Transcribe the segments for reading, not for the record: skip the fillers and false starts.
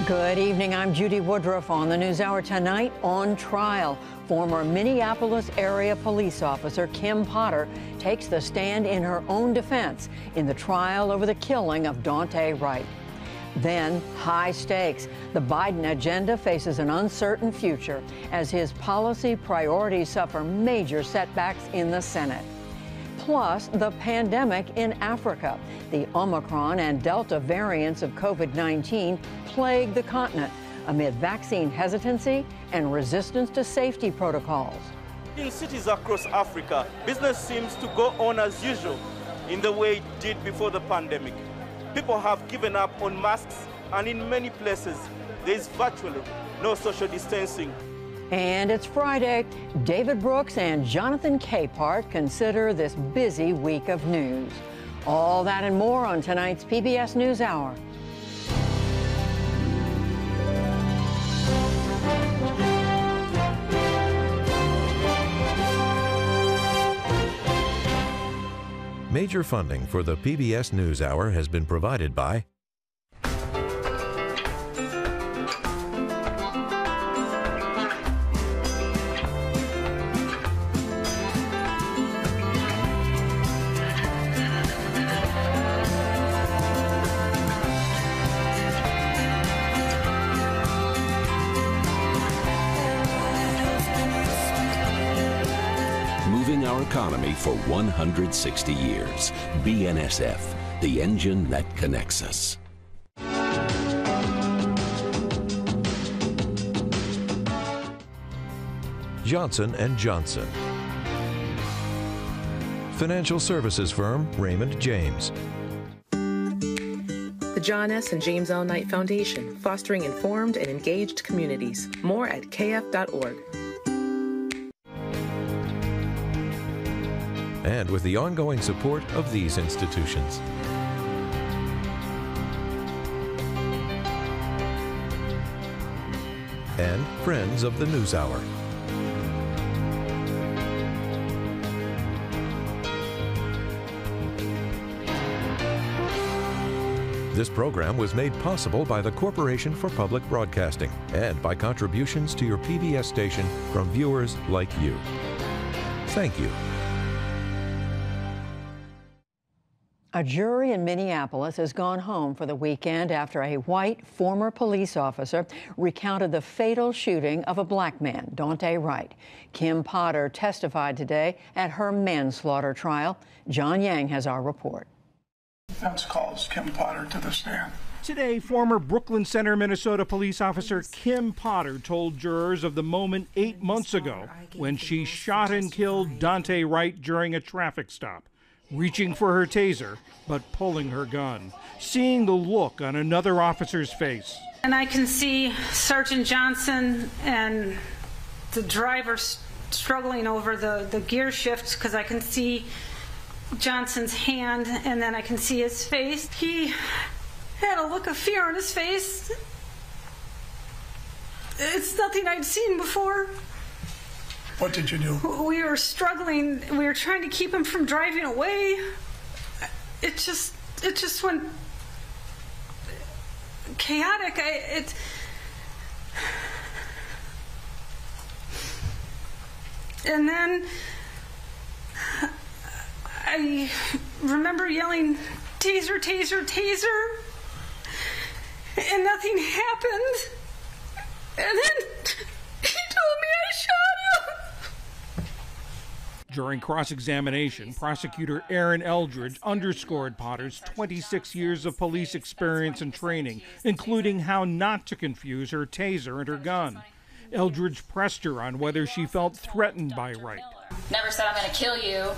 Good evening. I'm Judy Woodruff on the NewsHour tonight. On trial, former Minneapolis area police officer Kim Potter takes the stand in her own defense in the trial over the killing of Daunte Wright. Then, high stakes. The Biden agenda faces an uncertain future as his policy priorities suffer major setbacks in the Senate. Plus, the pandemic in Africa. The Omicron and Delta variants of COVID-19 plague the continent amid vaccine hesitancy and resistance to safety protocols. In cities across Africa, business seems to go on as usual in the way it did before the pandemic. People have given up on masks, and in many places, there is virtually no social distancing. And it's Friday. David Brooks and Jonathan Capehart consider this busy week of news. All that and more on tonight's PBS NewsHour. Major funding for the PBS NewsHour has been provided by economy for 160 years. BNSF, the engine that connects us. Johnson & Johnson. Financial services firm Raymond James. The John S. and James L. Knight Foundation, fostering informed and engaged communities. More at kf.org. And with the ongoing support of these institutions. And friends of the NewsHour. This program was made possible by the Corporation for Public Broadcasting and by contributions to your PBS station from viewers like you. Thank you. A jury in Minneapolis has gone home for the weekend after a white former police officer recounted the fatal shooting of a black man, Daunte Wright. Kim Potter testified today at her manslaughter trial. John Yang has our report. Defense calls Kim Potter to the stand. Today, former Brooklyn Center, Minnesota police officer Kim Potter told jurors of the moment 8 months ago when she shot and killed Daunte Wright during a traffic stop. Reaching for her taser, but pulling her gun. Seeing the look on another officer's face. And I can see Sergeant Johnson and the driver struggling over the gear shifts because I can see Johnson's hand and then I can see his face. He had a look of fear on his face. It's nothing I'd seen before. What did you do? We were struggling. We were trying to keep him from driving away. It just went chaotic. And then I remember yelling, "Taser, taser, taser," and nothing happened. And then he told me I shot him. During cross-examination, prosecutor Aaron Eldridge underscored Potter's 26 years of police experience and training, including how not to confuse her taser and her gun. Eldridge pressed her on whether she felt threatened by Wright. Never said I'm going to kill you.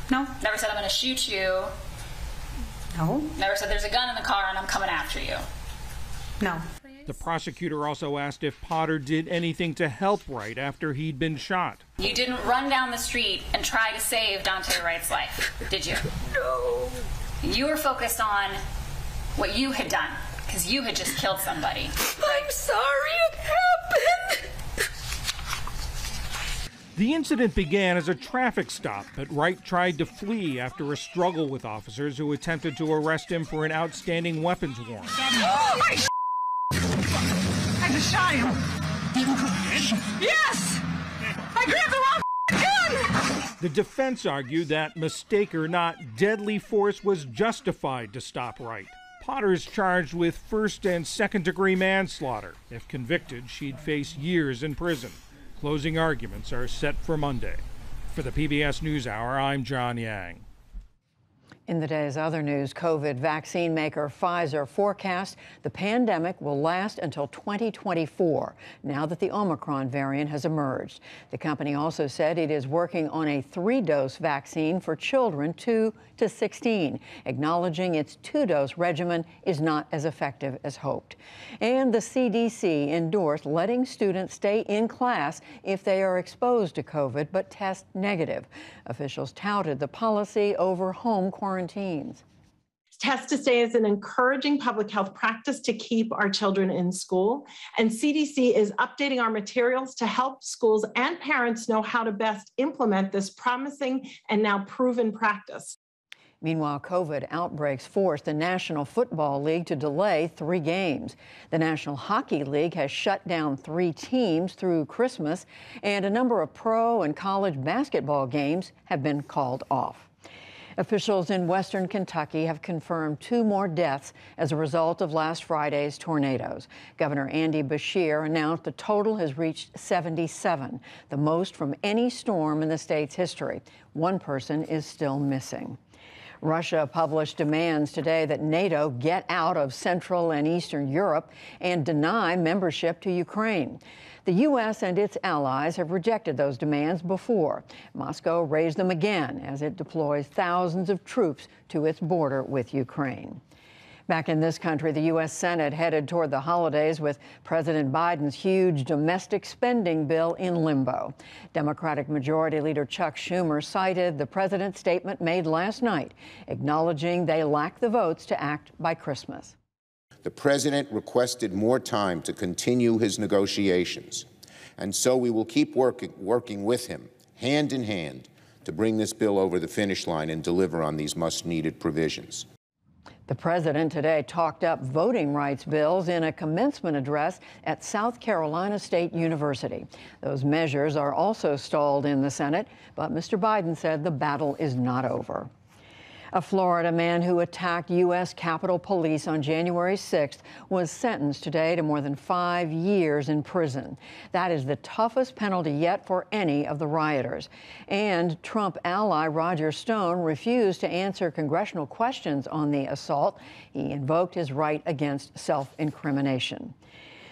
No. Never said I'm going to shoot you. No. Never said there's a gun in the car and I'm coming after you. No. The prosecutor also asked if Potter did anything to help Wright after he'd been shot. You didn't run down the street and try to save Daunte Wright's life, did you? No. You were focused on what you had done, because you had just killed somebody. Right? I'm sorry it happened. The incident began as a traffic stop, but Wright tried to flee after a struggle with officers who attempted to arrest him for an outstanding weapons warrant. Oh, my I am. Yes! I grabbed the wrong gun! The defense argued that mistake or not, deadly force was justified to stop Wright. Potter's charged with first and second degree manslaughter. If convicted, she'd face years in prison. Closing arguments are set for Monday. For the PBS NewsHour, I'm John Yang. In the day's other news, COVID vaccine maker Pfizer forecasts the pandemic will last until 2024, now that the Omicron variant has emerged. The company also said it is working on a 3-dose vaccine for children 2 to 16, acknowledging its 2-dose regimen is not as effective as hoped. And the CDC endorsed letting students stay in class if they are exposed to COVID but test negative. Officials touted the policy over home quarantines. Test to Stay is an encouraging public health practice to keep our children in school. And CDC is updating our materials to help schools and parents know how to best implement this promising and now proven practice. Meanwhile, COVID outbreaks forced the National Football League to delay 3 games. The National Hockey League has shut down 3 teams through Christmas, and a number of pro and college basketball games have been called off. Officials in western Kentucky have confirmed 2 more deaths as a result of last Friday's tornadoes. Governor Andy Beshear announced the total has reached 77, the most from any storm in the state's history. 1 person is still missing. Russia published demands today that NATO get out of Central and Eastern Europe and deny membership to Ukraine. The U.S. and its allies have rejected those demands before. Moscow raised them again as it deploys thousands of troops to its border with Ukraine. Back in this country, the U.S. Senate headed toward the holidays with President Biden's huge domestic spending bill in limbo. Democratic Majority Leader Chuck Schumer cited the president's statement made last night, acknowledging they lack the votes to act by Christmas. The president requested more time to continue his negotiations, and so we will keep working with him, hand in hand, to bring this bill over the finish line and deliver on these much-needed provisions. The president today talked up voting rights bills in a commencement address at South Carolina State University. Those measures are also stalled in the Senate, but Mr. Biden said the battle is not over. A Florida man who attacked U.S. Capitol Police on January 6th was sentenced today to more than 5 years in prison. That is the toughest penalty yet for any of the rioters. And Trump ally Roger Stone refused to answer congressional questions on the assault. He invoked his right against self-incrimination.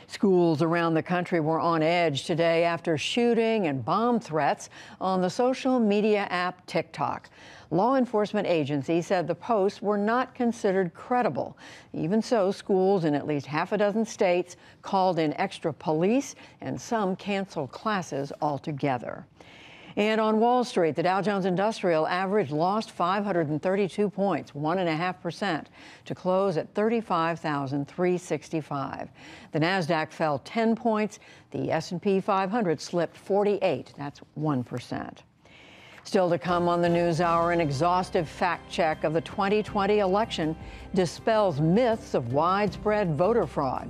Schools around the country were on edge today after shooting and bomb threats on the social media app TikTok. Law enforcement agencies said the posts were not considered credible. Even so, schools in at least half a dozen states called in extra police, and some canceled classes altogether. And on Wall Street, the Dow Jones Industrial Average lost 532 points, 1.5%, to close at 35,365. The Nasdaq fell 10 points. The S&P 500 slipped 48. That's 1%. Still to come on the NewsHour, an exhaustive fact check of the 2020 election dispels myths of widespread voter fraud.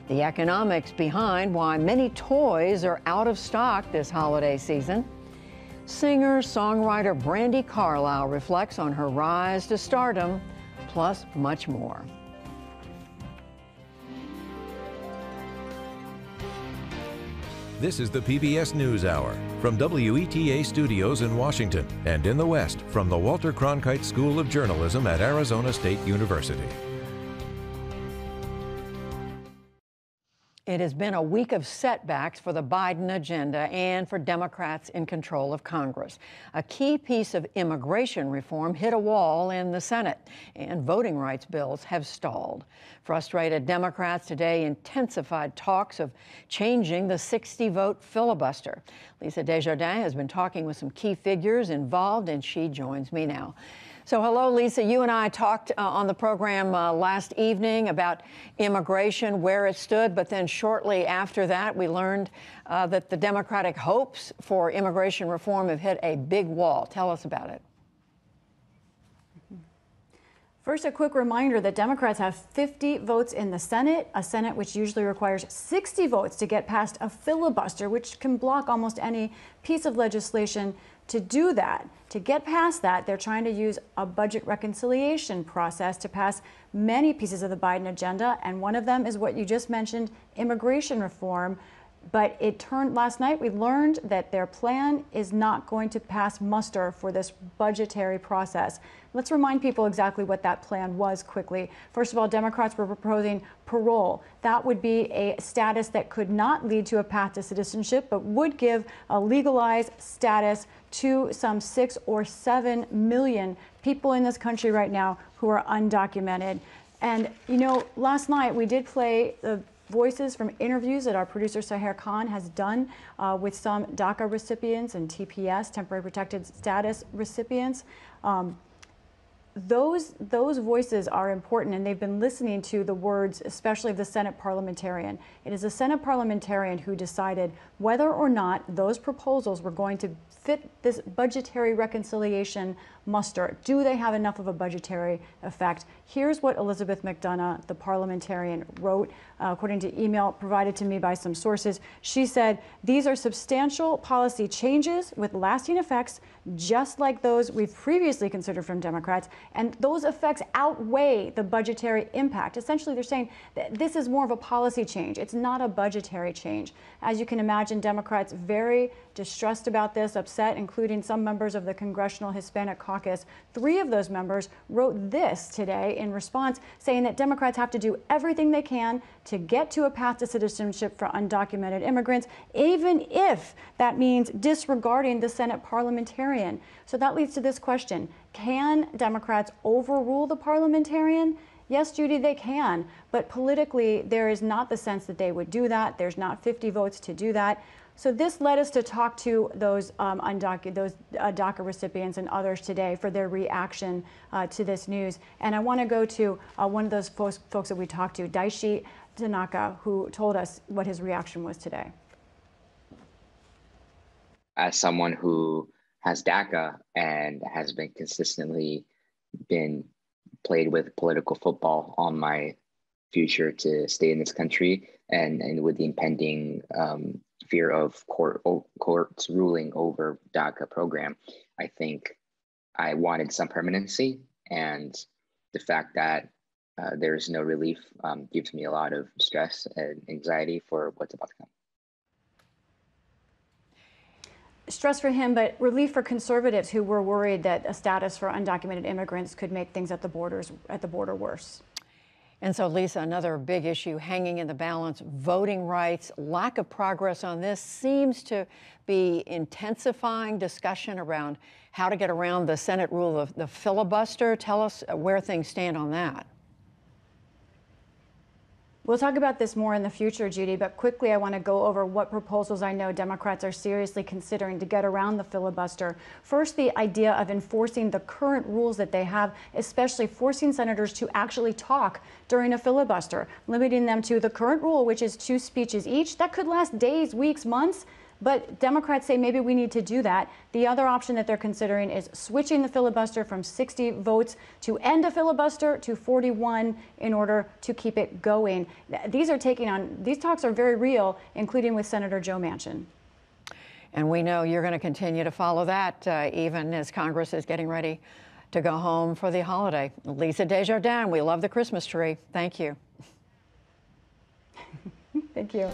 The economics behind why many toys are out of stock this holiday season. Singer-songwriter Brandi Carlile reflects on her rise to stardom, plus much more. This is the PBS NewsHour from WETA Studios in Washington and in the West from the Walter Cronkite School of Journalism at Arizona State University. It has been a week of setbacks for the Biden agenda and for Democrats in control of Congress. A key piece of immigration reform hit a wall in the Senate, and voting rights bills have stalled. Frustrated Democrats today intensified talks of changing the 60-vote filibuster. Lisa Desjardins has been talking with some key figures involved, and she joins me now. So hello, Lisa. You and I talked on the program last evening about immigration, where it stood, but then shortly after that, we learned that the Democratic hopes for immigration reform have hit a big wall. Tell us about it. First, a quick reminder that Democrats have 50 votes in the Senate, a Senate which usually requires 60 votes to get past a filibuster, which can block almost any piece of legislation. To do that, to get past that, they're trying to use a budget reconciliation process to pass many pieces of the Biden agenda, and one of them is what you just mentioned, immigration reform. But it turned last night, we learned that their plan is not going to pass muster for this budgetary process. Let's remind people exactly what that plan was quickly. First of all, Democrats were proposing parole. That would be a status that could not lead to a path to citizenship, but would give a legalized status to some 6 or 7 million people in this country right now who are undocumented. And, you know, last night we did play the voices from interviews that our producer Sahir Khan has done with some DACA recipients and TPS, temporary protected status recipients. Those voices are important, and they've been listening to the words, especially of the Senate parliamentarian. It is a Senate parliamentarian who decided whether or not those proposals were going to fit this budgetary reconciliation muster. Do they have enough of a budgetary effect? Here's what Elizabeth McDonough, the parliamentarian, wrote, according to email provided to me by some sources. She said, "These are substantial policy changes with lasting effects, just like those we've previously considered from Democrats, and those effects outweigh the budgetary impact." Essentially, they're saying that this is more of a policy change. It's not a budgetary change. As you can imagine, Democrats very distressed about this, upset, including some members of the Congressional Hispanic Caucus. 3 of those members wrote this today in response, saying that Democrats have to do everything they can to get to a path to citizenship for undocumented immigrants, even if that means disregarding the Senate parliamentarian. So that leads to this question. Can Democrats overrule the parliamentarian? Yes, Judy, they can. But politically, there is not the sense that they would do that. There's not 50 votes to do that. So this led us to talk to those DACA recipients and others today for their reaction to this news. And I want to go to one of those folks that we talked to, Daishi Tanaka, who told us what his reaction was today. As someone who has DACA and has been consistently played with political football on my future to stay in this country, and with the impending fear of courts ruling over DACA program, I think I wanted some permanency, and the fact that there's no relief gives me a lot of stress and anxiety for what's about to come. Stress for him, but relief for conservatives who were worried that a status for undocumented immigrants could make things at the border worse. And so, Lisa, another big issue hanging in the balance, voting rights. Lack of progress on this seems to be intensifying discussion around how to get around the Senate rule of the filibuster. Tell us where things stand on that. We'll talk about this more in the future, Judy, but quickly I want to go over what proposals I know Democrats are seriously considering to get around the filibuster. First, the idea of enforcing the current rules that they have, especially forcing senators to actually talk during a filibuster, limiting them to the current rule, which is 2 speeches each. That could last days, weeks, months. But Democrats say maybe we need to do that. The other option that they're considering is switching the filibuster from 60 votes to end a filibuster to 41 in order to keep it going. These talks are very real, including with Senator Joe Manchin. And we know you're going to continue to follow that even as Congress is getting ready to go home for the holiday. Lisa Desjardins, we love the Christmas tree. Thank you. Thank you.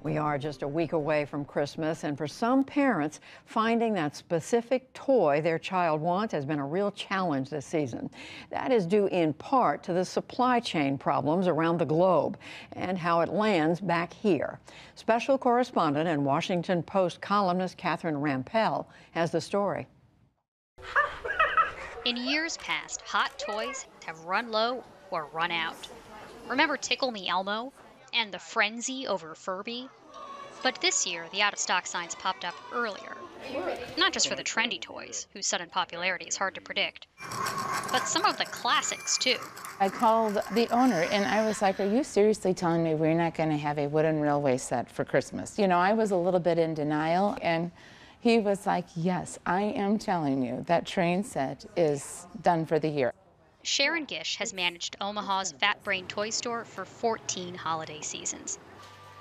We are just a week away from Christmas, and for some parents, finding that specific toy their child wants has been a real challenge this season. That is due in part to the supply chain problems around the globe and how it lands back here. Special correspondent and Washington Post columnist Catherine Rampell has the story. In years past, hot toys have run low or run out. Remember Tickle Me Elmo? And the frenzy over Furby? But this year, the out-of-stock signs popped up earlier. Not just for the trendy toys, whose sudden popularity is hard to predict, but some of the classics, too. I called the owner, and I was like, are you seriously telling me we're not going to have a wooden railway set for Christmas? You know, I was a little bit in denial, and he was like, yes, I am telling you that train set is done for the year. Sharon Gish has managed Omaha's Fat Brain Toy Store for 14 holiday seasons.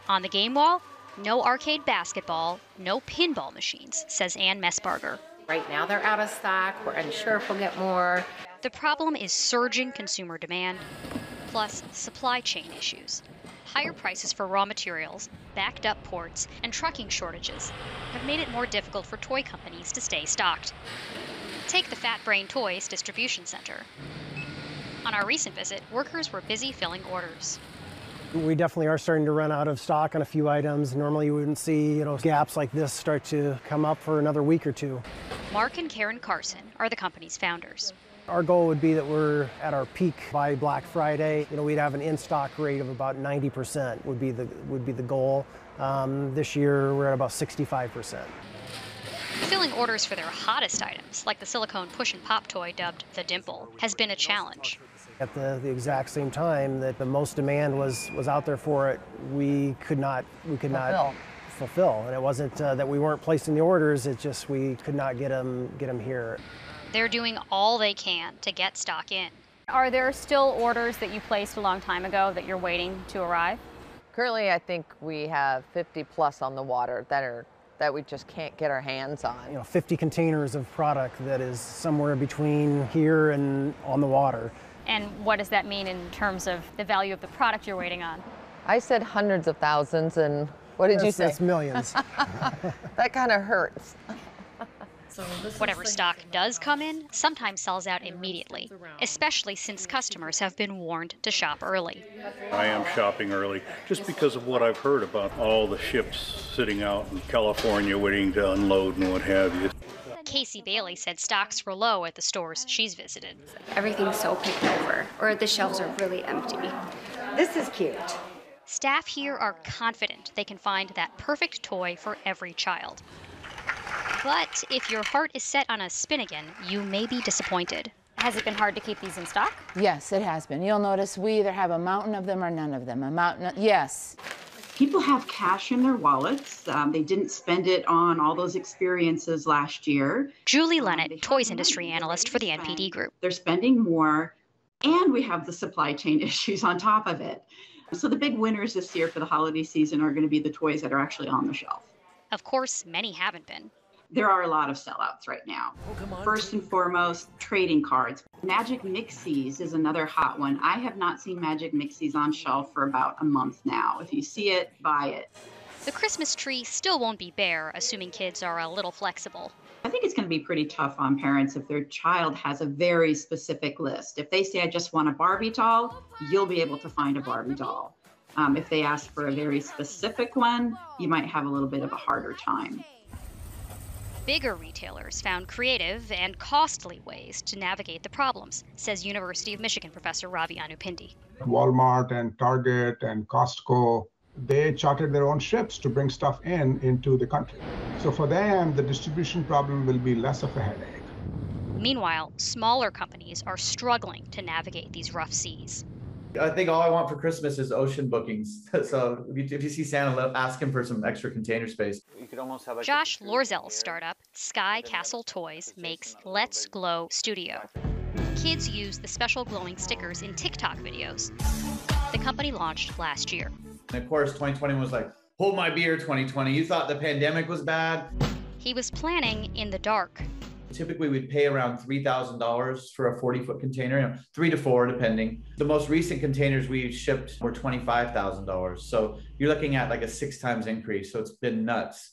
On the game wall, no arcade basketball, no pinball machines, says Ann Messbarger. Right now they're out of stock. We're unsure if we'll get more. The problem is surging consumer demand, plus supply chain issues. Higher prices for raw materials, backed up ports, and trucking shortages have made it more difficult for toy companies to stay stocked. Take the Fat Brain Toys distribution center. On our recent visit, workers were busy filling orders. We definitely are starting to run out of stock on a few items. Normally you wouldn't see, gaps like this start to come up for another week or two. Mark and Karen Carson are the company's founders. Our goal would be that we're at our peak by Black Friday. We'd have an in-stock rate of about 90% would be the goal. This year we're at about 65%. Filling orders for their hottest items, like the silicone push and pop toy dubbed the Dimple, has been a challenge. At the exact same time that the most demand was out there for it, we could not fulfill. And it wasn't that we weren't placing the orders, it's just we could not get them here. They're doing all they can to get stock in. Are there still orders that you placed a long time ago that you're waiting to arrive? Currently, I think we have 50 plus on the water that we just can't get our hands on. 50 containers of product that is somewhere between here and on the water. And what does that mean in terms of the value of the product you're waiting on? I said hundreds of thousands, and what did you say? That's millions. That kind of hurts. Whatever stock does come in sometimes sells out immediately, especially since customers have been warned to shop early. I am shopping early just because of what I've heard about all the ships sitting out in California waiting to unload and what have you. Casey Bailey said stocks were low at the stores she's visited. Everything's so picked over, or the shelves are really empty. This is cute. Staff here are confident they can find that perfect toy for every child. But if your heart is set on a Spinnigan, you may be disappointed. Has it been hard to keep these in stock? Yes, it has been. You'll notice we either have a mountain of them or none of them. Yes. People have cash in their wallets. They didn't spend it on all those experiences last year. Julie Lennett, toys industry analyst for the NPD Group. They're spending more, and we have the supply chain issues on top of it. So the big winners this year for the holiday season are going to be the toys that are actually on the shelf. Of course, many haven't been. There are a lot of sellouts right now. First and foremost, trading cards. Magic Mixies is another hot one. I have not seen Magic Mixies on shelf for about a month now. If you see it, buy it. The Christmas tree still won't be bare, assuming kids are a little flexible. I think it's going to be pretty tough on parents if their child has a very specific list. If they say, I just want a Barbie doll, you'll be able to find a Barbie doll. If they ask for a very specific one, you might have a little bit of a harder time. Bigger retailers found creative and costly ways to navigate the problems, says University of Michigan professor Ravi Anupindi. Walmart and Target and Costco, they chartered their own ships to bring stuff into the country. So for them, the distribution problem will be less of a headache. Meanwhile, smaller companies are struggling to navigate these rough seas. I think all I want for Christmas is ocean bookings. So if you see Santa, ask him for some extra container space. You could almost have Josh Lorzell's startup, Sky Castle Toys, makes Let's Glow Studio. Kids use the special glowing stickers in TikTok videos. The company launched last year. And of course, 2020 was like, hold my beer, 2020. You thought the pandemic was bad? He was planning in the dark. Typically, we'd pay around $3,000 for a 40-foot container, 3 to 4 depending. The most recent containers we shipped were $25,000. So you're looking at like a 6 times increase. So it's been nuts.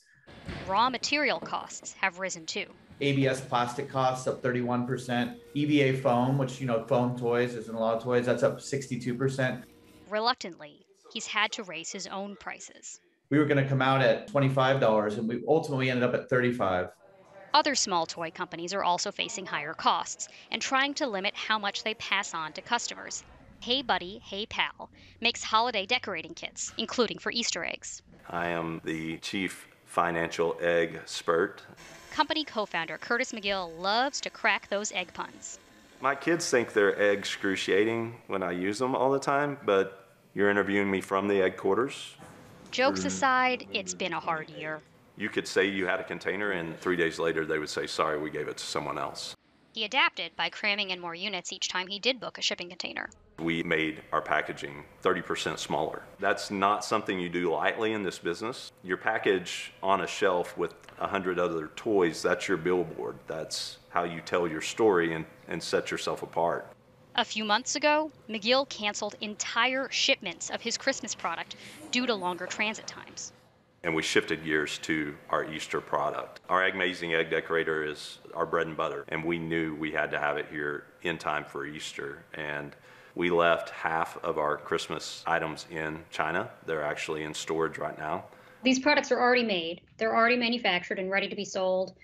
Raw material costs have risen too. ABS plastic costs up 31%. EVA foam, which, foam toys is in a lot of toys, that's up 62%. Reluctantly, he's had to raise his own prices. We were going to come out at $25 and we ultimately ended up at $35. Other small toy companies are also facing higher costs and trying to limit how much they pass on to customers. Hey Buddy, Hey Pal makes holiday decorating kits, including for Easter eggs. I am the chief financial egg spurt. Company co-founder Curtis McGill loves to crack those egg puns. My kids think they're excruciating when I use them all the time, but you're interviewing me from the egg quarters. Jokes aside, it's been a hard year. You could say you had a container, and 3 days later they would say, sorry, we gave it to someone else. He adapted by cramming in more units each time he did book a shipping container. We made our packaging 30% smaller. That's not something you do lightly in this business. Your package on a shelf with 100 other toys, that's your billboard. That's how you tell your story and set yourself apart. A few months ago, McGill canceled entire shipments of his Christmas product due to longer transit times. And we shifted gears to our Easter product. Our Amazing Egg Decorator is our bread and butter, and we knew we had to have it here in time for Easter. And we left half of our Christmas items in China. They're actually in storage right now. These products are already made, they're already manufactured and ready to be sold,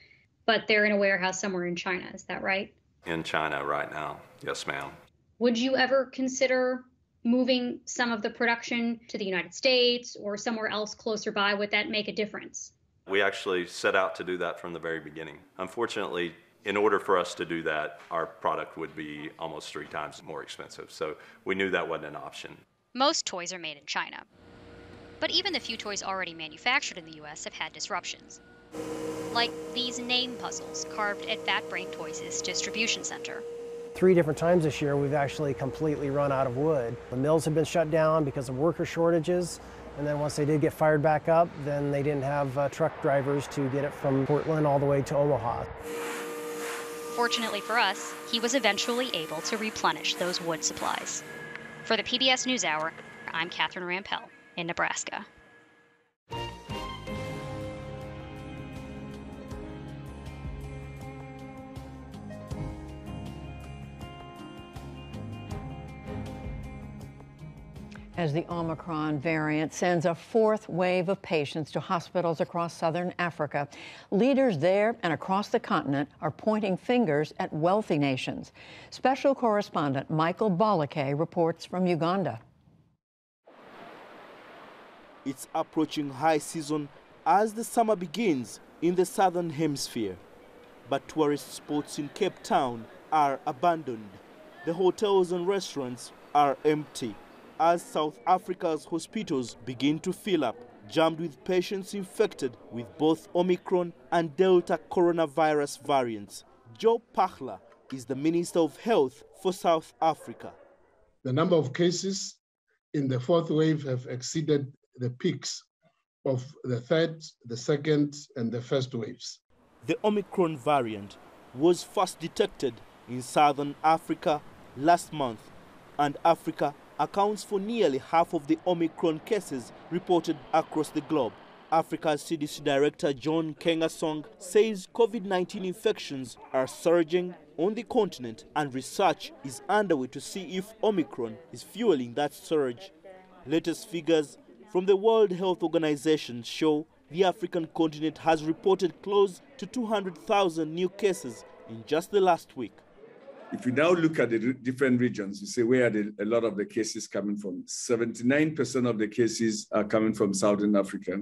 but they're in a warehouse somewhere in China, is that right? In China right now, yes ma'am. Would you ever consider moving some of the production to the United States or somewhere else closer by? Would that make a difference? We actually set out to do that from the very beginning. Unfortunately, in order for us to do that, our product would be almost 3 times more expensive. So we knew that wasn't an option. Most toys are made in China. But even the few toys already manufactured in the US have had disruptions. Like these name puzzles carved at Fat Brain Toys' distribution center. 3 different times this year, we've actually completely run out of wood. The mills have been shut down because of worker shortages, and then once they did get fired back up, then they didn't have truck drivers to get it from Portland all the way to Omaha. Fortunately for us, he was eventually able to replenish those wood supplies. For the PBS NewsHour, I'm Catherine Rampell in Nebraska. As the Omicron variant sends a 4th wave of patients to hospitals across southern Africa, leaders there and across the continent are pointing fingers at wealthy nations. Special correspondent Michael Bolake reports from Uganda. It's approaching high season as the summer begins in the southern hemisphere. But tourist spots in Cape Town are abandoned. The hotels and restaurants are empty, as South Africa's hospitals begin to fill up, jammed with patients infected with both Omicron and Delta coronavirus variants. Joe Pachla is the Minister of Health for South Africa. The number of cases in the 4th wave have exceeded the peaks of the 3rd, the 2nd, and the 1st waves. The Omicron variant was first detected in Southern Africa last month, and Africa accounts for nearly half of the Omicron cases reported across the globe. Africa's CDC Director John Kengasong says COVID-19 infections are surging on the continent and research is underway to see if Omicron is fueling that surge. Latest figures from the World Health Organization show the African continent has reported close to 200,000 new cases in just the last week. If you now look at the different regions, you say where are a lot of the cases coming from? 79% of the cases are coming from Southern Africa.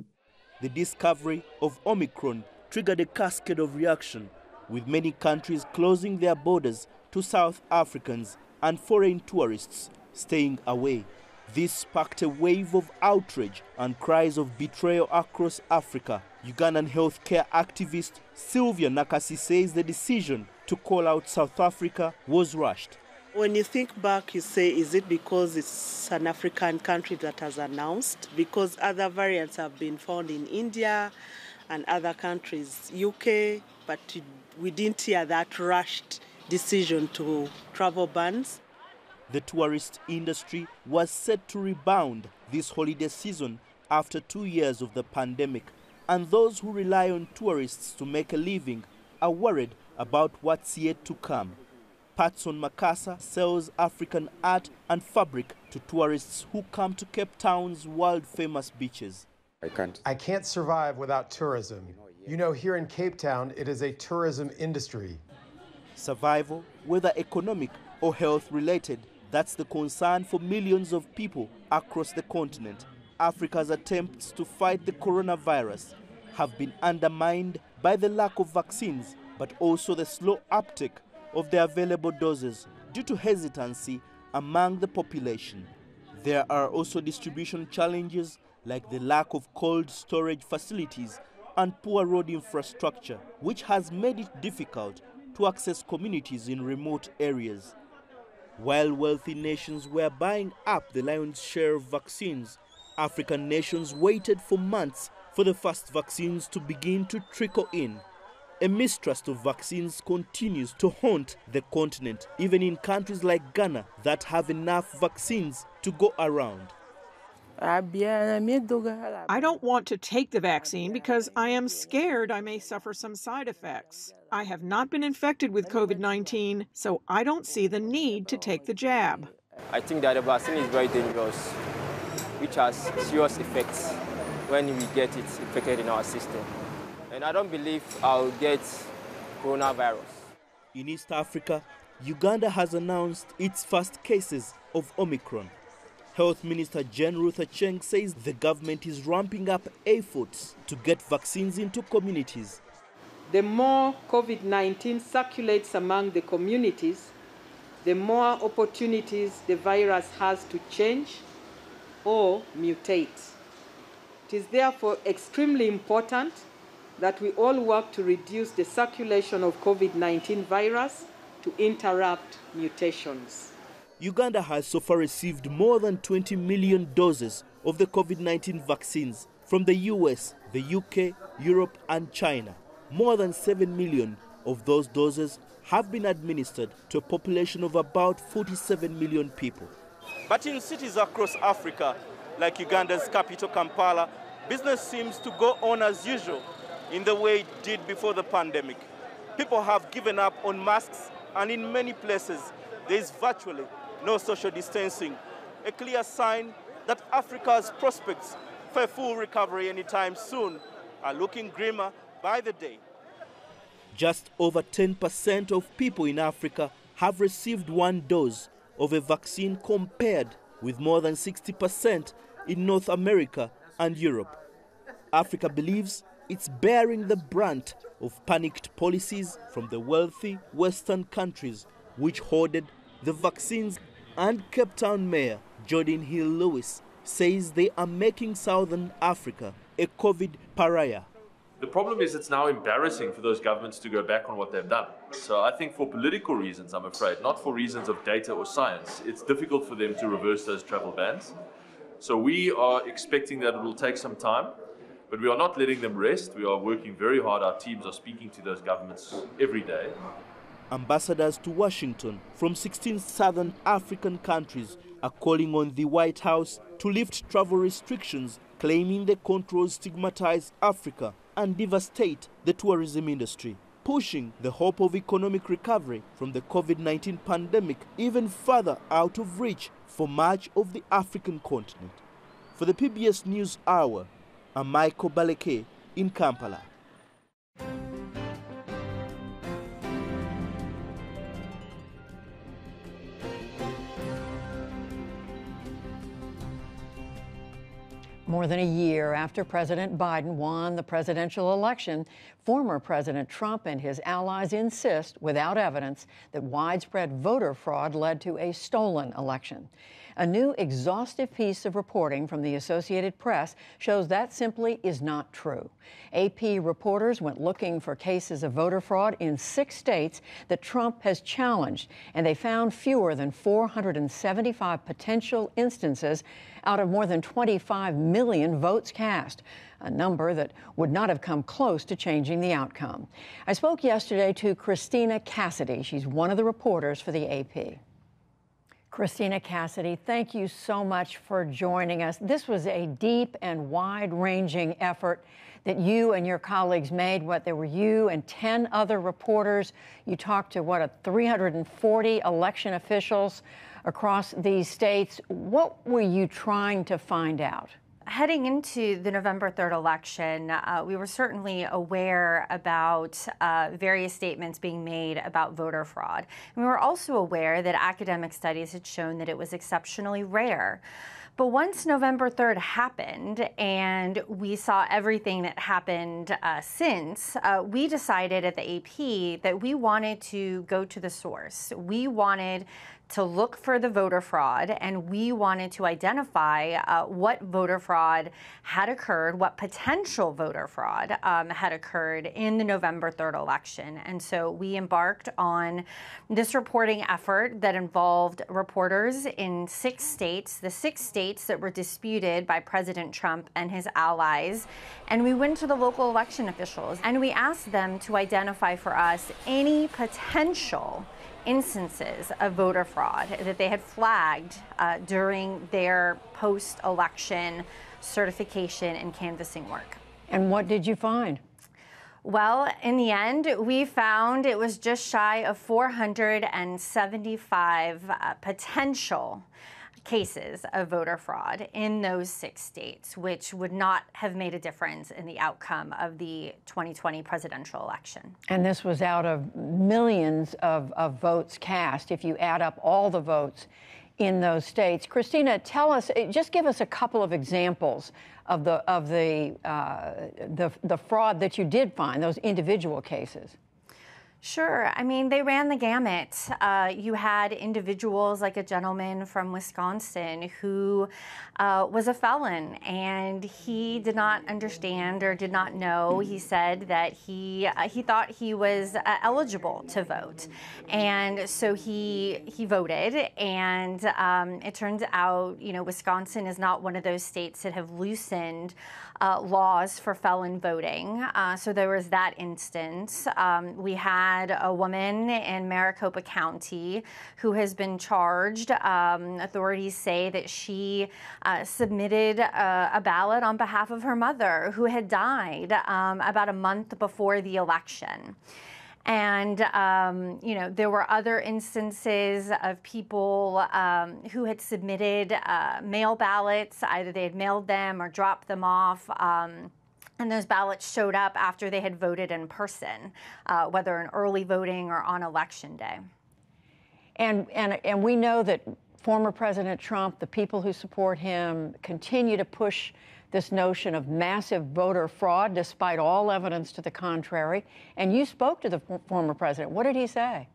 The discovery of Omicron triggered a cascade of reaction, with many countries closing their borders to South Africans and foreign tourists staying away. This sparked a wave of outrage and cries of betrayal across Africa. Ugandan healthcare activist Sylvia Nakasi says the decision to call out South Africa was rushed. When you think back, you say, is it because it's an African country that has announced? Because other variants have been found in India and other countries, UK, but we didn't hear that rushed decision to travel bans. The tourist industry was set to rebound this holiday season after 2 years of the pandemic, and those who rely on tourists to make a living are worried about what's yet to come. Patson Makasa sells African art and fabric to tourists who come to Cape Town's world-famous beaches. I can't survive without tourism. You know, here in Cape Town, it is a tourism industry. Survival, whether economic or health-related, that's the concern for millions of people across the continent. Africa's attempts to fight the coronavirus have been undermined by the lack of vaccines, but also the slow uptake of the available doses due to hesitancy among the population. There are also distribution challenges like the lack of cold storage facilities and poor road infrastructure, which has made it difficult to access communities in remote areas. While wealthy nations were buying up the lion's share of vaccines, African nations waited for months for the first vaccines to begin to trickle in. A mistrust of vaccines continues to haunt the continent, even in countries like Ghana that have enough vaccines to go around. I don't want to take the vaccine because I am scared I may suffer some side effects. I have not been infected with COVID-19, so I don't see the need to take the jab. I think that the vaccine is very dangerous, which has serious effects when we get it infected in our system. And I don't believe I'll get coronavirus. In East Africa, Uganda has announced its first cases of Omicron. Health Minister Jane Ruth Aceng says the government is ramping up efforts to get vaccines into communities. The more COVID-19 circulates among the communities, the more opportunities the virus has to change or mutate. It is therefore extremely important that we all work to reduce the circulation of COVID-19 virus to interrupt mutations. Uganda has so far received more than 20 million doses of the COVID-19 vaccines from the US, the UK, Europe and China. More than 7 million of those doses have been administered to a population of about 47 million people. But in cities across Africa, like Uganda's capital Kampala, business seems to go on as usual in the way it did before the pandemic. People have given up on masks, and in many places there is virtually no social distancing, a clear sign that Africa's prospects for a full recovery anytime soon are looking grimmer by the day. Just over 10% of people in Africa have received one dose of a vaccine, compared with more than 60% in North America and Europe. Africa believes it's bearing the brunt of panicked policies from the wealthy Western countries which hoarded the vaccines. And Cape Town Mayor Jordan Hill Lewis says they are making Southern Africa a COVID pariah. The problem is it's now embarrassing for those governments to go back on what they've done. So I think for political reasons, I'm afraid, not for reasons of data or science, it's difficult for them to reverse those travel bans. So we are expecting that it will take some time, but we are not letting them rest. We are working very hard. Our teams are speaking to those governments every day. Ambassadors to Washington from 16 southern African countries are calling on the White House to lift travel restrictions, claiming the controls stigmatize Africa and devastate the tourism industry, pushing the hope of economic recovery from the COVID-19 pandemic even further out of reach for much of the African continent. For the PBS News Hour, I'm Michael Baleke in Kampala. More than a year after President Biden won the presidential election, former President Trump and his allies insist, without evidence, that widespread voter fraud led to a stolen election. A new exhaustive piece of reporting from the Associated Press shows that simply is not true. AP reporters went looking for cases of voter fraud in 6 states that Trump has challenged, and they found fewer than 475 potential instances out of more than 25 million votes cast, a number that would not have come close to changing the outcome. I spoke yesterday to Christina Cassidy. She's one of the reporters for the AP. Christina Cassidy, thank you so much for joining us. This was a deep and wide-ranging effort that you and your colleagues made. There were you and 10 other reporters. You talked to, 340 election officials across these states. What were you trying to find out? Heading into the November 3rd election, we were certainly aware about various statements being made about voter fraud. And we were also aware that academic studies had shown that it was exceptionally rare. But once November 3rd happened and we saw everything that happened since, we decided at the AP that we wanted to go to the source. We wanted to look for the voter fraud, and we wanted to identify what voter fraud had occurred, what potential voter fraud had occurred in the November 3rd election. And so we embarked on this reporting effort that involved reporters in 6 states, the 6 states that were disputed by President Trump and his allies. And we went to the local election officials and we asked them to identify for us any potential instances of voter fraud that they had flagged during their post-election certification and canvassing work. And what did you find? Well, in the end, we found it was just shy of 475 potential cases of voter fraud in those 6 states, which would not have made a difference in the outcome of the 2020 presidential election. And this was out of millions of votes cast, if you add up all the votes in those states. Christina, tell us, just give us a couple of examples of the fraud that you did find, those individual cases. Sure. I mean, they ran the gamut. You had individuals like a gentleman from Wisconsin who was a felon, and he did not understand or did not know. He said that he thought he was eligible to vote, and so he voted. And it turns out, you know, Wisconsin is not one of those states that have loosened laws for felon voting. So there was that instance. We had a woman in Maricopa County who has been charged. Authorities say that she submitted a ballot on behalf of her mother, who had died about a month before the election. And, you know, there were other instances of people who had submitted mail ballots. Either they had mailed them or dropped them off. And those ballots showed up after they had voted in person, whether in early voting or on election day. And we know that former President Trump, the people who support him, continue to push this notion of massive voter fraud, despite all evidence to the contrary. And you spoke to the former president. What did he say?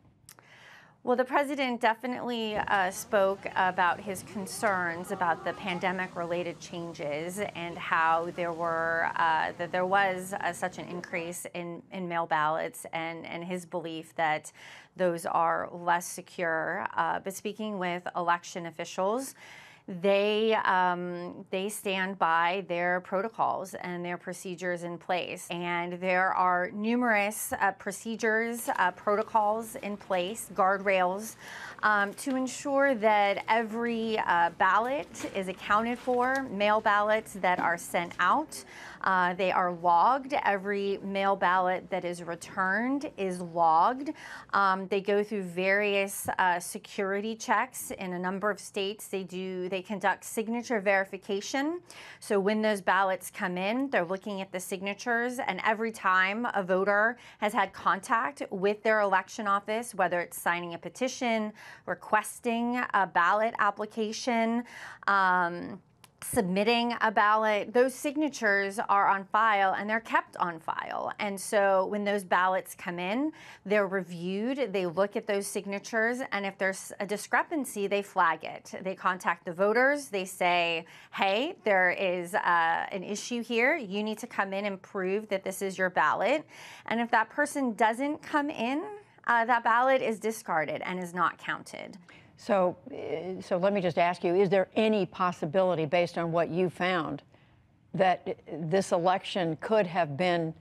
Well, the president definitely spoke about his concerns about the pandemic-related changes and how there were that there was such an increase in mail ballots, and his belief that those are less secure. But speaking with election officials, they stand by their protocols and their procedures in place. And there are numerous procedures, protocols in place, guardrails, to ensure that every ballot is accounted for. Mail ballots that are sent out, they are logged. Every mail ballot that is returned is logged. They go through various security checks in a number of states. They conduct signature verification. So when those ballots come in, they're looking at the signatures, and every time a voter has had contact with their election office, whether it's signing a petition, requesting a ballot application, submitting a ballot, those signatures are on file and they're kept on file. And so when those ballots come in, they're reviewed, they look at those signatures, and if there's a discrepancy, they flag it. They contact the voters, they say, hey, there is an issue here, you need to come in and prove that this is your ballot. And if that person doesn't come in, that ballot is discarded and is not counted. So let me just ask you, is there any possibility, based on what you found, that this election could have been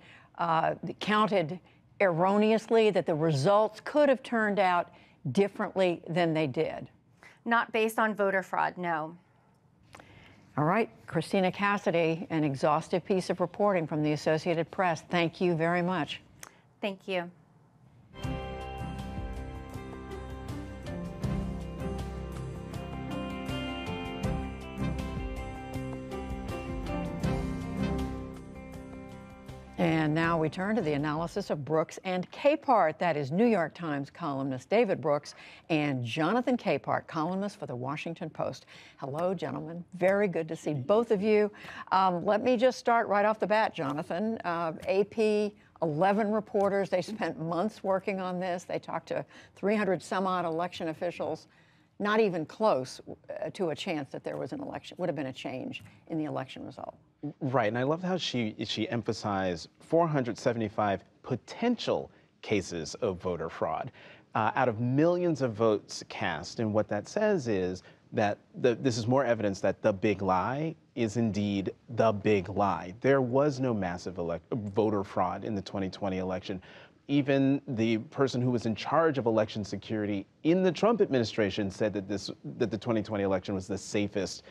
counted erroneously, that the results could have turned out differently than they did? Not based on voter fraud, no. All right, Christina Cassidy, an exhaustive piece of reporting from the Associated Press. Thank you very much. Thank you. And now we turn to the analysis of Brooks and Capehart. That is New York Times columnist David Brooks and Jonathan Capehart, columnist for the Washington Post. Hello, gentlemen. Very good to see both of you. Let me just start right off the bat, Jonathan. AP, 11 reporters. They spent months working on this. They talked to 300 some odd election officials. Not even close to a chance that there was an election, would have been a change in the election result. Right, and I loved how she emphasized 475 potential cases of voter fraud out of millions of votes cast. And what that says is that this is more evidence that the big lie is indeed the big lie. There was no massive voter fraud in the 2020 election. Even the person who was in charge of election security in the Trump administration said that the 2020 election was the safest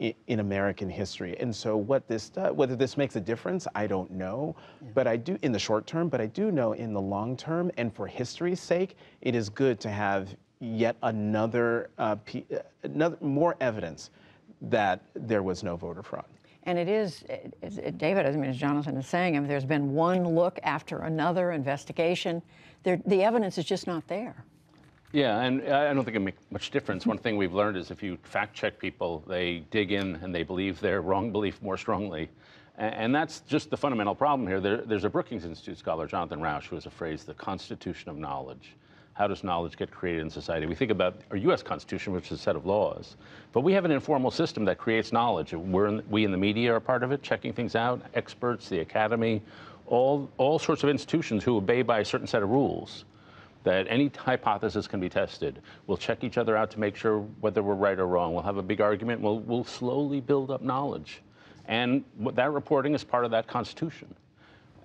in American history. And so what this does, whether this makes a difference, I don't know. Yeah. But I do in the short term, but I do know in the long term, and for history's sake, it is good to have yet another more evidence that there was no voter fraud. And it is, David, I mean, as Jonathan is saying, I mean, there's been one look after another investigation. The evidence is just not there. Yeah, and I don't think it makes much difference. One thing we've learned is if you fact check people, they dig in and they believe their wrong belief more strongly. And that's just the fundamental problem here. There's a Brookings Institute scholar, Jonathan Rauch, who has a phrase, the Constitution of Knowledge. How does knowledge get created in society? We think about our U.S. Constitution, which is a set of laws, but we have an informal system that creates knowledge. We in the media are part of it, checking things out, experts, the academy, all sorts of institutions who obey by a certain set of rules, that any hypothesis can be tested. We'll check each other out to make sure whether we're right or wrong. We'll have a big argument. We'll slowly build up knowledge. And that reporting is part of that Constitution.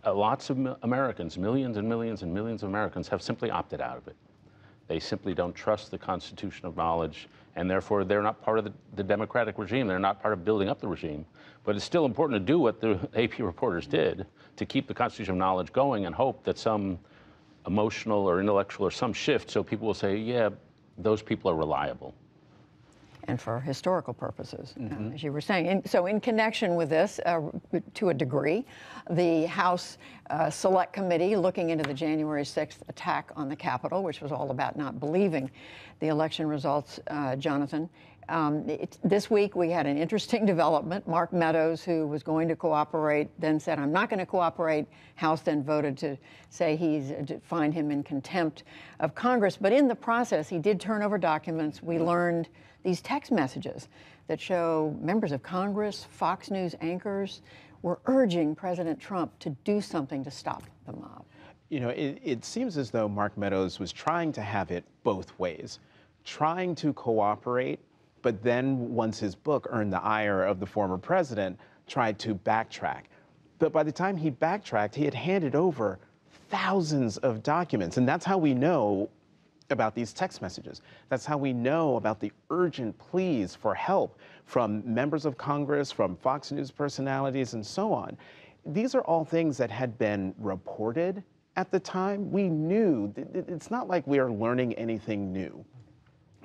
Lots of Americans, millions and millions and millions of Americans have simply opted out of it. They simply don't trust the Constitution of knowledge, and therefore they're not part of the democratic regime. They're not part of building up the regime. But it's still important to do what the AP reporters did to keep the Constitution of knowledge going and hope that some emotional or intellectual or some shift so people will say, yeah, those people are reliable. And for historical purposes, as you were saying. So in connection with this, to a degree, the House Select Committee looking into the January 6th attack on the Capitol, which was all about not believing the election results, Jonathan. This week we had an interesting development. Mark Meadows, who was going to cooperate, then said, I'm not going to cooperate. House then voted to say to find him in contempt of Congress. But in the process, he did turn over documents. We learned these text messages that show members of Congress, Fox News anchors, were urging President Trump to do something to stop the mob. You know, it seems as though Mark Meadows was trying to have it both ways, trying to cooperate, but then once his book earned the ire of the former president, tried to backtrack. But by the time he backtracked, he had handed over thousands of documents, and that's how we know about these text messages. That's how we know about the urgent pleas for help from members of Congress, from Fox News personalities, and so on. These are all things that had been reported at the time. We knew, it's not like we are learning anything new.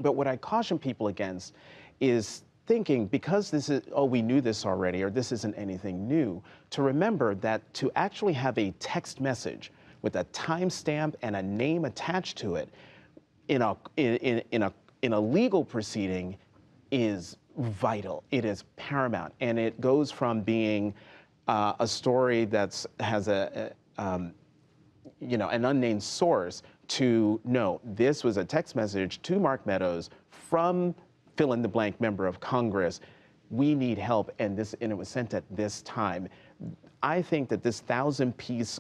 But what I caution people against is thinking, because this is, oh, we knew this already, or this isn't anything new, to remember that to actually have a text message with a timestamp and a name attached to it in a legal proceeding is vital. It is paramount, and it goes from being a story that has an unnamed source to no, this was a text message to Mark Meadows from fill-in-the-blank member of Congress. We need help, and it was sent at this time. I think that this 1,000-piece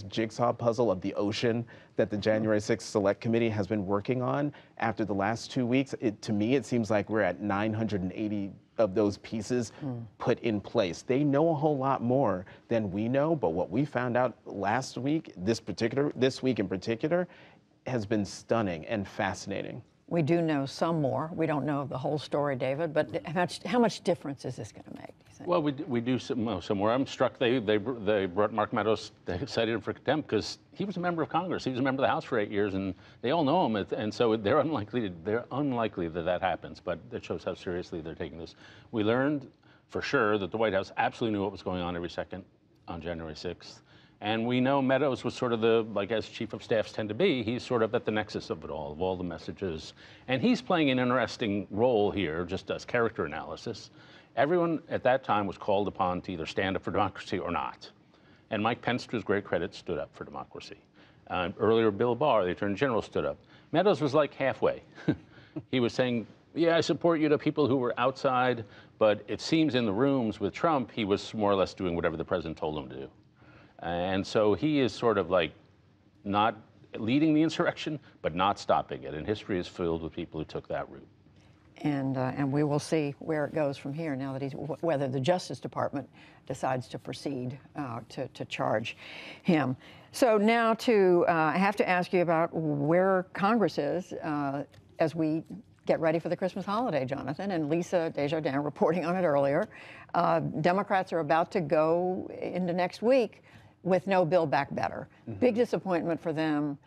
jigsaw puzzle of the ocean that the January 6th Select Committee has been working on after the last 2 weeks, to me, it seems like we're at 980 of those pieces put in place. They know a whole lot more than we know, but what we found out last week, this week in particular, has been stunning and fascinating. We do know some more. We don't know the whole story, David, but how much difference is this going to make, do you think? Well, we do some more. I'm struck they brought Mark Meadows, they cited him for contempt because he was a member of Congress. He was a member of the House for 8 years, and they all know him. And so they're unlikely that that happens, but it shows how seriously they're taking this. We learned for sure that the White House absolutely knew what was going on every second on January 6th. And we know Meadows was sort of the, like as chief of staffs tend to be, he's sort of at the nexus of it all the messages. And he's playing an interesting role here, just as character analysis. Everyone at that time was called upon to either stand up for democracy or not. And Mike Pence, to his great credit, stood up for democracy. Earlier, Bill Barr, the Attorney General, stood up. Meadows was like halfway. He was saying, yeah, I support you to people who were outside, but it seems in the rooms with Trump, he was more or less doing whatever the president told him to do. And so he is sort of like not leading the insurrection, but not stopping it. And history is filled with people who took that route. And we will see where it goes from here now that whether the Justice Department decides to proceed to charge him. So now I have to ask you about where Congress is as we get ready for the Christmas holiday, Jonathan, and Lisa Desjardins reporting on it earlier. Democrats are about to go into next week with no Build Back Better. Mm-hmm. Big disappointment for them.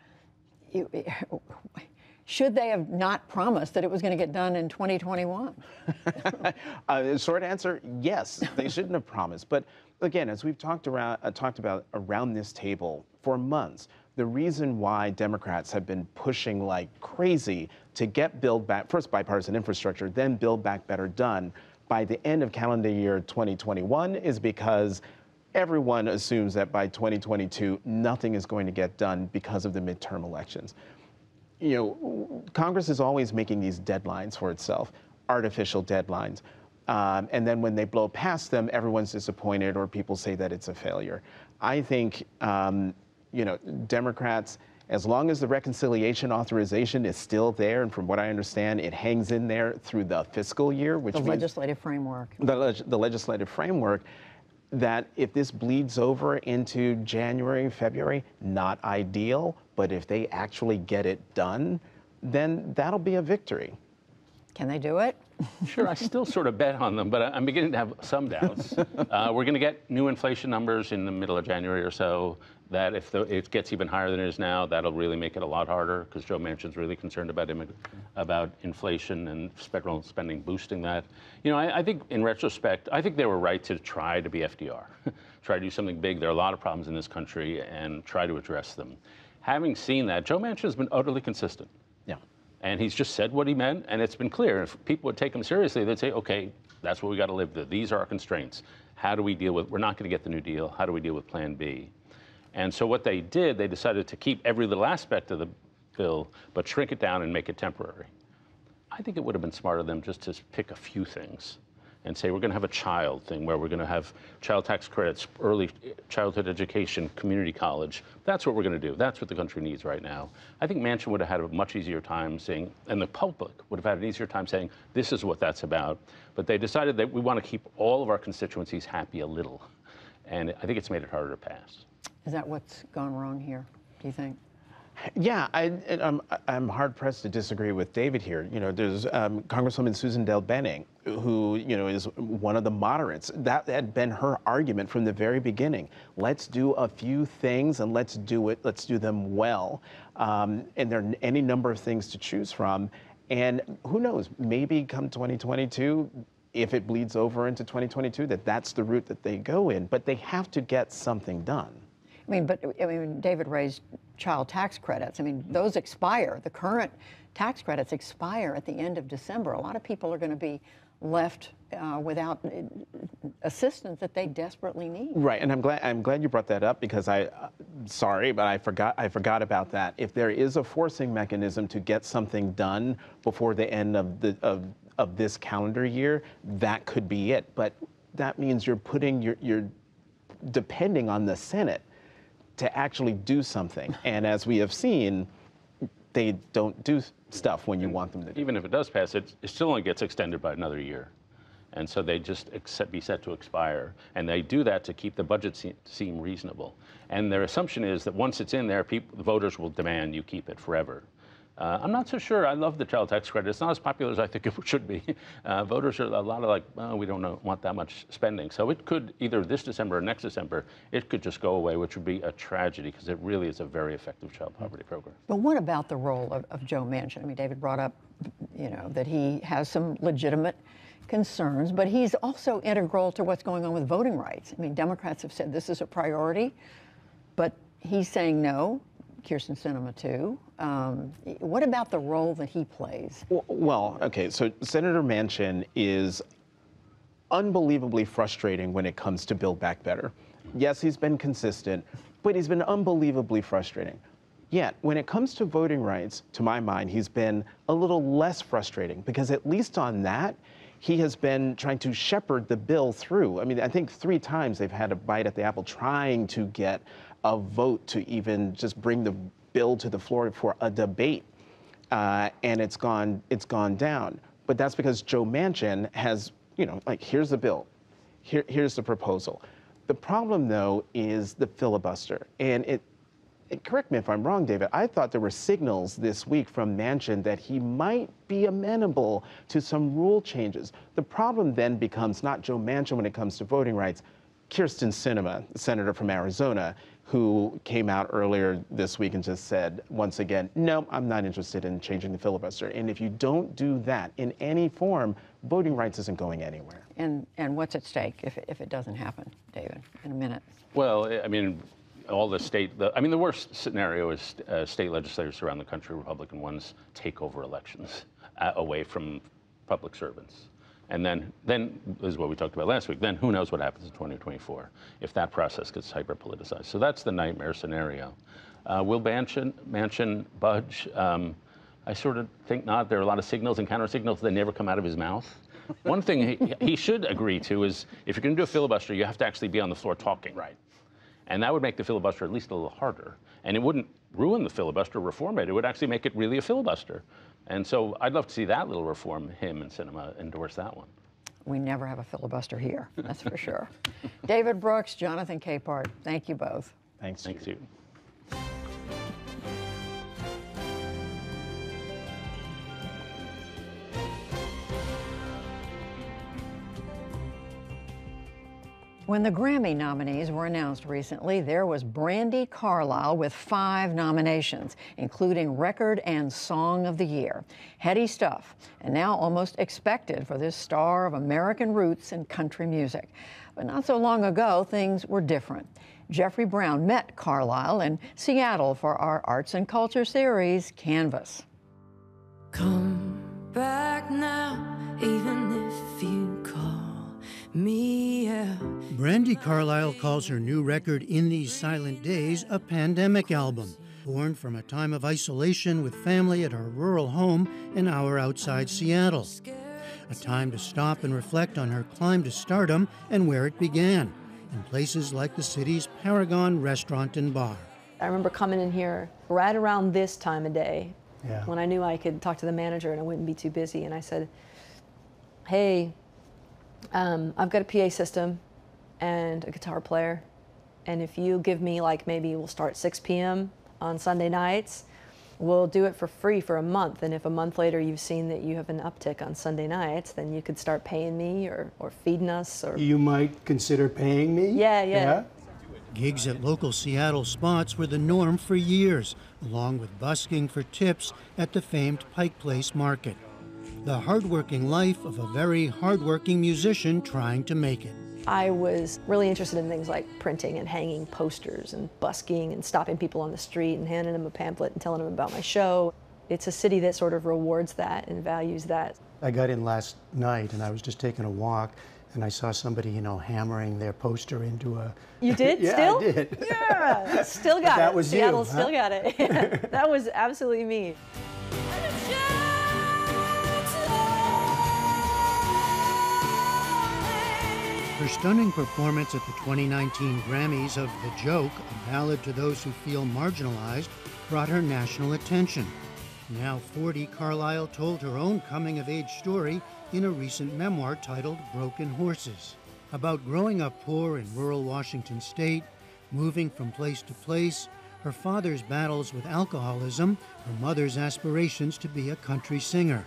Should they have not promised that it was going to get done in 2021? Short answer, yes, they shouldn't have promised. But again, as we've talked about around this table for months, the reason why Democrats have been pushing like crazy to get Build Back, first bipartisan infrastructure, then Build Back Better done by the end of calendar year 2021 is because everyone assumes that by 2022, nothing is going to get done because of the midterm elections. You know, Congress is always making these deadlines for itself, artificial deadlines. And then when they blow past them, everyone's disappointed or people say that it's a failure. I think, you know, Democrats, as long as the reconciliation authorization is still there, and from what I understand, it hangs in there through the fiscal year, which means legislative framework. The legislative framework, that if this bleeds over into January, February, not ideal, but if they actually get it done, then that'll be a victory. Can they do it? Sure, I still sort of bet on them, but I'm beginning to have some doubts. We're going to get new inflation numbers in the middle of January or so, that if it gets even higher than it is now, that'll really make it a lot harder, because Joe Manchin's really concerned about inflation and federal spending boosting that. You know, I think in retrospect, I think they were right to try to be FDR, try to do something big. There are a lot of problems in this country, and try to address them. Having seen that, Joe Manchin has been utterly consistent. Yeah. And he's just said what he meant, and it's been clear. If people would take him seriously, they'd say, okay, that's what we got to live with. These are our constraints. How do we deal with, we're not going to get the New Deal. How do we deal with Plan B? And so what they did, they decided to keep every little aspect of the bill, but shrink it down and make it temporary. I think it would have been smarter of them just to pick a few things and say, we're going to have a child thing where we're going to have child tax credits, early childhood education, community college. That's what we're going to do. That's what the country needs right now. I think Manchin would have had a much easier time saying, and the public would have had an easier time saying, this is what that's about. But they decided that we want to keep all of our constituencies happy a little. And I think it's made it harder to pass. Is that what's gone wrong here, do you think? Yeah, I'm hard-pressed to disagree with David here. You know, there's Congresswoman Susan Dale Benning, who, you know, is one of the moderates. That had been her argument from the very beginning. Let's do a few things and let's do them well. And there are any number of things to choose from. And who knows, maybe come 2022, if it bleeds over into 2022, that's the route that they go in. But they have to get something done. I mean, David raised child tax credits. I mean, those expire. The current tax credits expire at the end of December. A lot of people are going to be left without assistance that they desperately need. Right, and I'm glad you brought that up, because sorry, but I forgot about that. If there is a forcing mechanism to get something done before the end of this calendar year, that could be it. But that means you're depending on the Senate to actually do something. And as we have seen, they don't do stuff when you want them to do. Even if it does pass, it still only gets extended by another year. And so they just be set to expire. And they do that to keep the budget seem reasonable. And their assumption is that once it's in there, the voters will demand you keep it forever. I'm not so sure. I love the child tax credit. It's not as popular as I think it should be. Voters are a lot of like, oh, we don't want that much spending. So it could, either this December or next December, it could just go away, which would be a tragedy, because it really is a very effective child poverty program. But what about the role of Joe Manchin? I mean, David brought up, you know, that he has some legitimate concerns, but he's also integral to what's going on with voting rights. I mean, Democrats have said this is a priority, but he's saying no. Kyrsten Sinema, too. What about the role that he plays? Well, okay, so Senator Manchin is unbelievably frustrating when it comes to Build Back Better. Yes, he's been consistent, but he's been unbelievably frustrating. Yet, when it comes to voting rights, to my mind, he's been a little less frustrating, because at least on that, he has been trying to shepherd the bill through. I mean, I think 3 times they've had a bite at the apple trying to get a vote to even just bring the bill to the floor for a debate, and it's gone down. But that's because Joe Manchin has, like, here's the bill, here's the proposal. The problem, though, is the filibuster, and correct me if I'm wrong, David, I thought there were signals this week from Manchin that he might be amenable to some rule changes. The problem then becomes not Joe Manchin when it comes to voting rights, Kyrsten Sinema, the senator from Arizona, who came out earlier this week and just said, once again, no, I'm not interested in changing the filibuster. And if you don't do that in any form, voting rights isn't going anywhere. And what's at stake if it doesn't happen, David, in a minute? Well, I mean, all the worst scenario is state legislators around the country, Republican ones, take over elections away from public servants. And then this is what we talked about last week. Then who knows what happens in 2024 if that process gets hyper-politicized. So that's the nightmare scenario. Will Manchin budge? I sort of think not. There are a lot of signals and counter-signals that never come out of his mouth. One thing he should agree to is if you're going to do a filibuster, you have to actually be on the floor talking. Right. And that would make the filibuster at least a little harder. And it wouldn't ruin the filibuster, reform it. It would actually make it really a filibuster. And so I'd love to see that little reform, him and Sinema endorse that one. We never have a filibuster here, that's for sure. David Brooks, Jonathan Capehart, thank you both. Thanks. Thanks you. When the Grammy nominees were announced recently, there was Brandi Carlile with 5 nominations, including Record and Song of the Year. Heady stuff, and now almost expected for this star of American roots and country music. But not so long ago, things were different. Jeffrey Brown met Carlile in Seattle for our Arts and Culture series, Canvas. Come back now, even if you call me out. Brandi Carlile calls her new record, In These Silent Days, a pandemic album, born from a time of isolation with family at her rural home an hour outside Seattle. A time to stop and reflect on her climb to stardom and where it began, in places like the city's Paragon restaurant and bar. I remember coming in here right around this time of day, when I knew I could talk to the manager and I wouldn't be too busy, and I said, hey, I've got a PA system and a guitar player, and if you give me, like, maybe we'll start 6 p.m. on Sunday nights, we'll do it for free for a month, and if a month later you've seen that you have an uptick on Sunday nights, then you could start paying me or feeding us. Or you might consider paying me? Yeah. Gigs at local Seattle spots were the norm for years, along with busking for tips at the famed Pike Place Market. The hardworking life of a very hardworking musician trying to make it. I was really interested in things like printing and hanging posters and busking and stopping people on the street and handing them a pamphlet and telling them about my show. It's a city that sort of rewards that and values that. I got in last night and I was just taking a walk and I saw somebody, hammering their poster into a... You did? Yeah, Still? I did. Yeah, still got it. That was Seattle you, still got it. That was absolutely me. Her stunning performance at the 2019 Grammys of The Joke, a ballad to those who feel marginalized, brought her national attention. Now 40, Carlile told her own coming-of-age story in a recent memoir titled Broken Horses, about growing up poor in rural Washington state, moving from place to place, her father's battles with alcoholism, her mother's aspirations to be a country singer.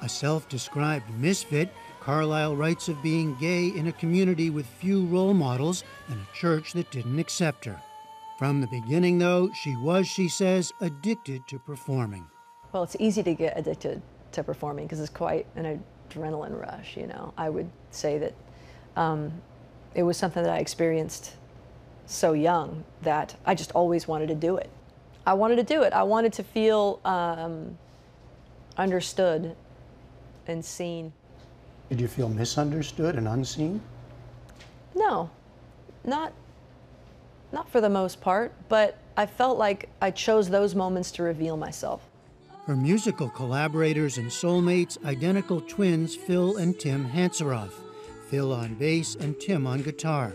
A self-described misfit, Carlile writes of being gay in a community with few role models and a church that didn't accept her. From the beginning, though, she was, she says, addicted to performing. Well, it's easy to get addicted to performing because it's quite an adrenaline rush, you know. I would say that it was something that I experienced so young that I just always wanted to do it. I wanted to do it. I wanted to feel understood and seen. Did you feel misunderstood and unseen? No, not for the most part, but I felt like I chose those moments to reveal myself. Her musical collaborators and soulmates, identical twins Phil and Tim Hanseroth, Phil on bass and Tim on guitar.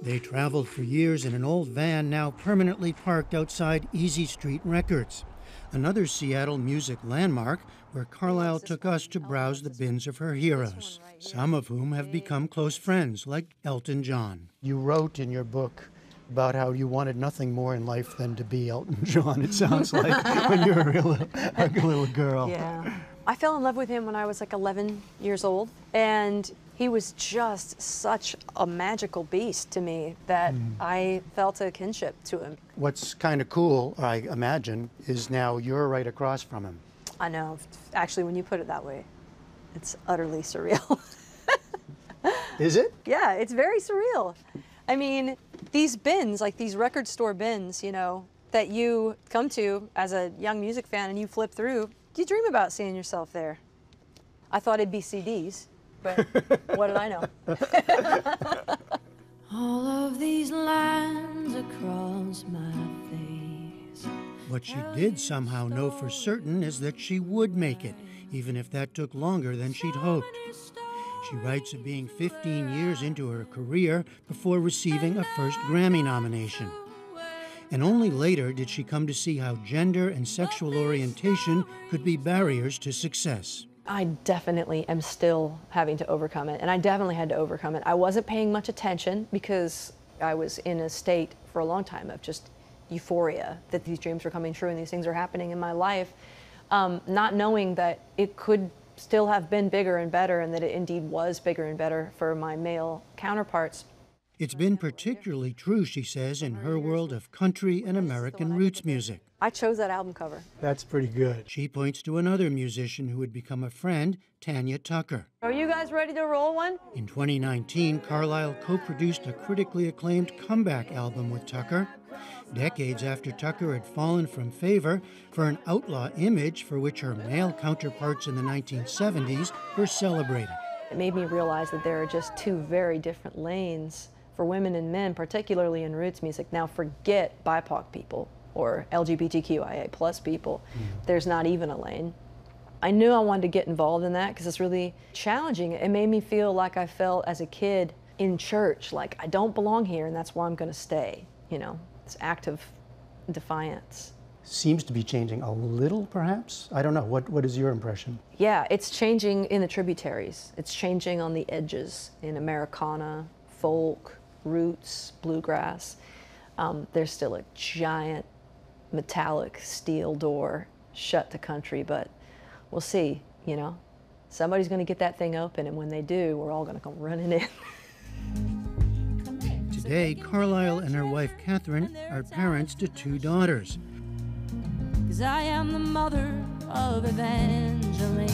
They traveled for years in an old van now permanently parked outside Easy Street Records, another Seattle music landmark where Carlisle took us to browse the bins of her heroes, some of whom have become close friends, like Elton John. You wrote in your book about how you wanted nothing more in life than to be Elton John, it sounds like, when you were a little girl. Yeah. I fell in love with him when I was like 11 years old, and he was just such a magical beast to me that I felt a kinship to him. What's kind of cool, I imagine, is now you're right across from him. I know. Actually, when you put it that way, it's utterly surreal. Is it? Yeah, it's very surreal. I mean, these bins, like these record store bins, you know, that you come to as a young music fan and you flip through, you dream about seeing yourself there. I thought it'd be CDs, but what did I know? All of these lines across my face. What she did somehow know for certain is that she would make it, even if that took longer than she'd hoped. She writes of being 15 years into her career before receiving a first Grammy nomination. And only later did she come to see how gender and sexual orientation could be barriers to success. I definitely am still having to overcome it, and I definitely had to overcome it. I wasn't paying much attention because I was in a state for a long time of just euphoria that these dreams were coming true and these things are happening in my life, not knowing that it could still have been bigger and better, and that it indeed was bigger and better for my male counterparts. It's been particularly true, she says, in her world of country and American roots music. I chose that album cover. That's pretty good. She points to another musician who had become a friend, Tanya Tucker. Are you guys ready to roll one? In 2019, Carlisle co-produced a critically acclaimed comeback album with Tucker, decades after Tucker had fallen from favor for an outlaw image for which her male counterparts in the 1970s were celebrated. It made me realize that there are just two very different lanes for women and men, particularly in roots music. Now forget BIPOC people or LGBTQIA plus people. There's not even a lane. I knew I wanted to get involved in that because it's really challenging. It made me feel like I felt as a kid in church, like I don't belong here and that's where I'm going to stay. You know, it's active defiance. Seems to be changing a little, perhaps? I don't know. What is your impression? Yeah, it's changing in the tributaries. It's changing on the edges in Americana, folk, roots, bluegrass. There's still a giant metallic steel door shut to country, but we'll see, you know. Somebody's going to get that thing open, and when they do, we're all going to come running in. Today, Carlisle and her wife, Catherine, are parents to two daughters. 'Cause I am the mother of Evangeline.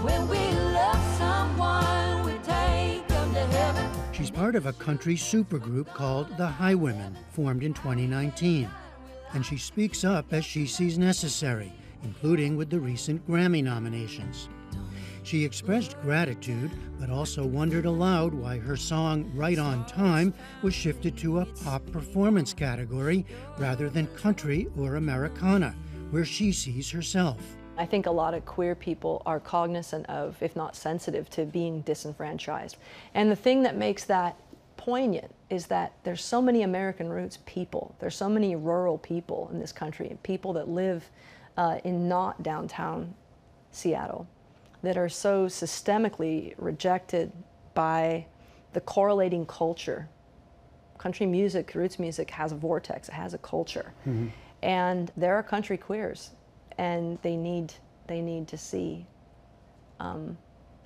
When we love someone, we take them to heaven. She's part of a country supergroup called the Highwomen, formed in 2019. And she speaks up as she sees necessary, including with the recent Grammy nominations. She expressed gratitude, but also wondered aloud why her song Right on Time was shifted to a pop performance category rather than country or Americana, where she sees herself. I think a lot of queer people are cognizant of, if not sensitive to, being disenfranchised. And the thing that makes that poignant is that there's so many American roots people, there's so many rural people in this country, and people that live in not downtown Seattle, that are so systemically rejected by the correlating culture. Country music, roots music has a vortex, it has a culture. And there are country queers, and they need to see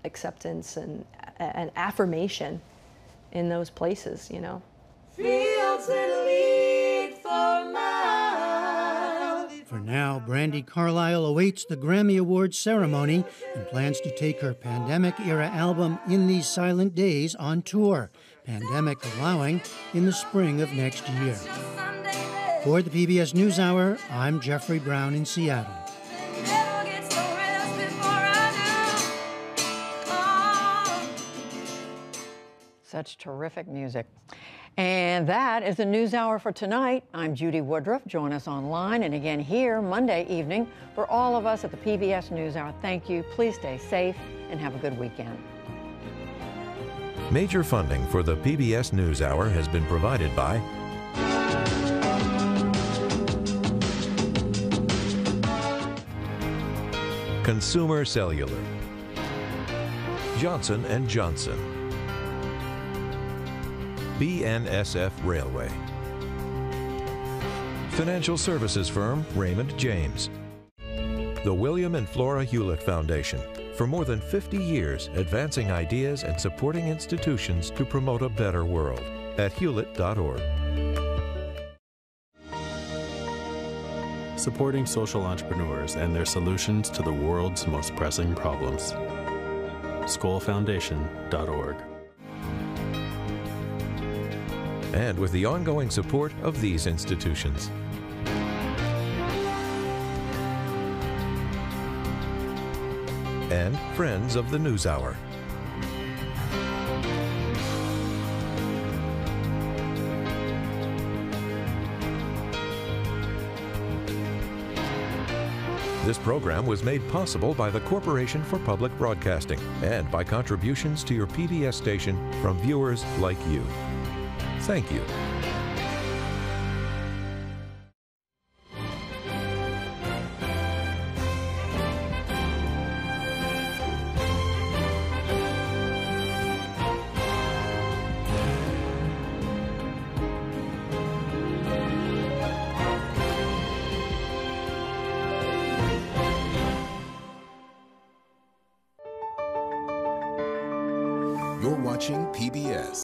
acceptance and affirmation in those places, you know. Fields that lead for miles. For now, Brandi Carlile awaits the Grammy Awards ceremony and plans to take her pandemic-era album In These Silent Days on tour, pandemic allowing, in the spring of next year. For the PBS NewsHour, I'm Jeffrey Brown in Seattle. Such terrific music. And that is the NewsHour for tonight. I'm Judy Woodruff. Join us online and again here Monday evening. For all of us at the PBS NewsHour, thank you. Please stay safe and have a good weekend. Major funding for the PBS NewsHour has been provided by Consumer Cellular, Johnson & Johnson, BNSF Railway, financial services firm Raymond James, the William and Flora Hewlett Foundation, for more than 50 years advancing ideas and supporting institutions to promote a better world at hewlett.org. Supporting social entrepreneurs and their solutions to the world's most pressing problems. SkollFoundation.org. And with the ongoing support of these institutions. And friends of the NewsHour. This program was made possible by the Corporation for Public Broadcasting and by contributions to your PBS station from viewers like you. Thank you. You're watching PBS.